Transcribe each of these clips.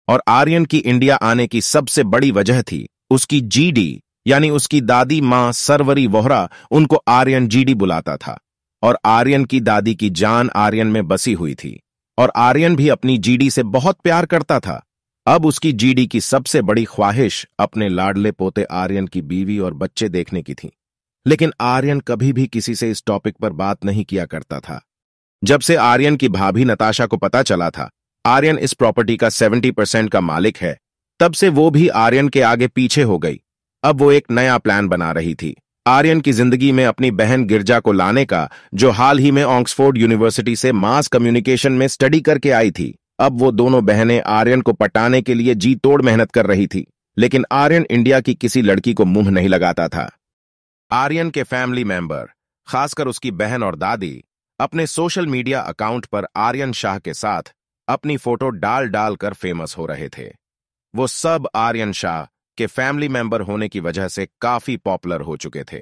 और आर्यन की इंडिया आने की सबसे बड़ी वजह थी उसकी जीडी, यानी उसकी दादी मां सरवरी वोहरा उनको आर्यन जीडी बुलाता था। और आर्यन की दादी की जान आर्यन में बसी हुई थी और आर्यन भी अपनी जीडी से बहुत प्यार करता था। अब उसकी जीडी की सबसे बड़ी ख्वाहिश अपने लाडले पोते आर्यन की बीवी और बच्चे देखने की थी। लेकिन आर्यन कभी भी किसी से इस टॉपिक पर बात नहीं किया करता था। जब से आर्यन की भाभी नताशा को पता चला था आर्यन इस प्रॉपर्टी का 70% का मालिक है, तब से वो भी आर्यन के आगे पीछे हो गई। अब वो एक नया प्लान बना रही थी आर्यन की जिंदगी में अपनी बहन गिरजा को लाने का, जो हाल ही में ऑक्सफोर्ड यूनिवर्सिटी से मास कम्युनिकेशन में स्टडी करके आई थी। अब वो दोनों बहनें आर्यन को पटाने के लिए जी तोड़ मेहनत कर रही थी, लेकिन आर्यन इंडिया की किसी लड़की को मुंह नहीं लगाता था। आर्यन के फैमिली मेंबर, खासकर उसकी बहन और दादी, अपने सोशल मीडिया अकाउंट पर आर्यन शाह के साथ अपनी फोटो डाल डाल कर फेमस हो रहे थे। वो सब आर्यन शाह के फैमिली मेंबर होने की वजह से काफी पॉपुलर हो चुके थे।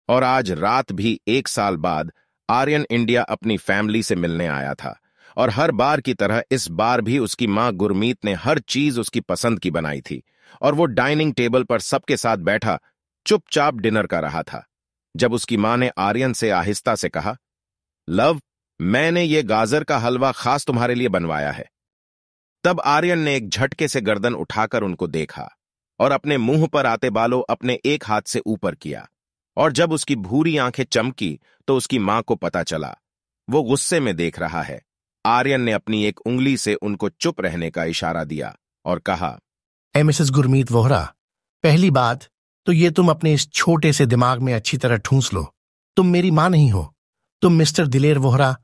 और आज रात भी 1 साल बाद आर्यन इंडिया अपनी फैमिली से मिलने आया था और हर बार की तरह इस बार भी उसकी मां गुरमीत ने हर चीज उसकी पसंद की बनाई थी और वो डाइनिंग टेबल पर सबके साथ बैठा चुपचाप डिनर कर रहा था। जब उसकी मां ने आर्यन से आहिस्ता से कहा, लव, मैंने ये गाजर का हलवा खास तुम्हारे लिए बनवाया है, तब आर्यन ने एक झटके से गर्दन उठाकर उनको देखा और अपने मुंह पर आते बालों अपने एक हाथ से ऊपर किया। और जब उसकी भूरी आंखें चमकी तो उसकी मां को पता चला वो गुस्से में देख रहा है। आर्यन ने अपनी एक उंगली से उनको चुप रहने का इशारा दिया और कहा, मिसेस गुरमीत वोहरा, पहली बात तो ये तुम अपने इस छोटे से दिमाग में अच्छी तरह ठूंस लो, तुम मेरी मां नहीं हो, तुम मिस्टर दिलेर वोहरा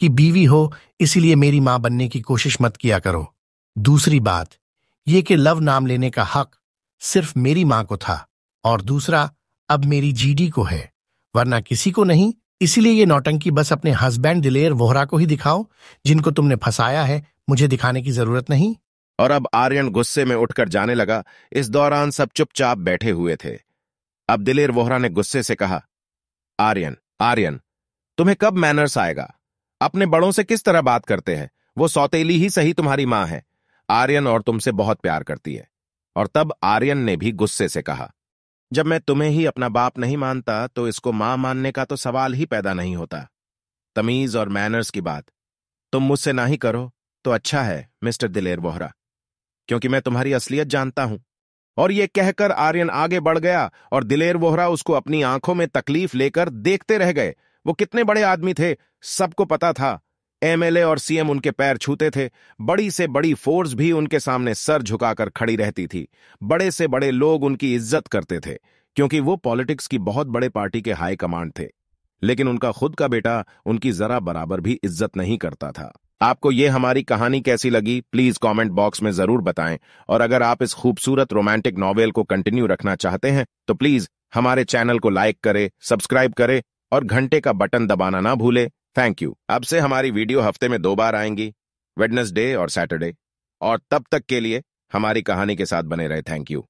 की बीवी हो, इसीलिए मेरी मां बनने की कोशिश मत किया करो। दूसरी बात ये कि लव नाम लेने का हक सिर्फ मेरी मां को था और दूसरा अब मेरी जीडी को है, वरना किसी को नहीं। इसीलिए ये नौटंकी बस अपने हस्बैंड दिलेर वोहरा को ही दिखाओ, जिनको तुमने फंसाया है मुझे दिखाने की जरूरत नहीं। और अब आर्यन गुस्से में उठकर जाने लगा। इस दौरान सब चुपचाप बैठे हुए थे। अब दिलेर वोहरा ने गुस्से से कहा, आर्यन, आर्यन, तुम्हें कब मैनर्स आएगा? अपने बड़ों से किस तरह बात करते हैं? वो सौतेली ही सही तुम्हारी मां है। आर्यन और तुमसे बहुत प्यार करती है। और तब आर्यन ने भी गुस्से से कहा, जब मैं तुम्हें ही अपना बाप नहीं मानता तो इसको मां मानने का तो सवाल ही पैदा नहीं होता। तमीज और मैनर्स की बात तुम मुझसे ना ही करो तो अच्छा है मिस्टर दिलेर वोहरा, क्योंकि मैं तुम्हारी असलियत जानता हूं। और यह कहकर आर्यन आगे बढ़ गया और दिलेर वोहरा उसको अपनी आंखों में तकलीफ लेकर देखते रह गए। वो कितने बड़े आदमी थे सबको पता था। एमएलए और सीएम उनके पैर छूते थे, बड़ी से बड़ी फोर्स भी उनके सामने सर झुकाकर खड़ी रहती थी। बड़े से बड़े लोग उनकी इज्जत करते थे क्योंकि वो पॉलिटिक्स की बहुत बड़े पार्टी के हाई कमांड थे। लेकिन उनका खुद का बेटा उनकी जरा बराबर भी इज्जत नहीं करता था। आपको ये हमारी कहानी कैसी लगी प्लीज कमेंट बॉक्स में जरूर बताएं। और अगर आप इस खूबसूरत रोमांटिक नॉवेल को कंटिन्यू रखना चाहते हैं तो प्लीज हमारे चैनल को लाइक करें, सब्सक्राइब करें और घंटे का बटन दबाना ना भूलें। Thank you. अब से हमारी वीडियो हफ्ते में 2 बार आएंगी, वेडनेसडे और सैटरडे। और तब तक के लिए हमारी कहानी के साथ बने रहे। Thank you.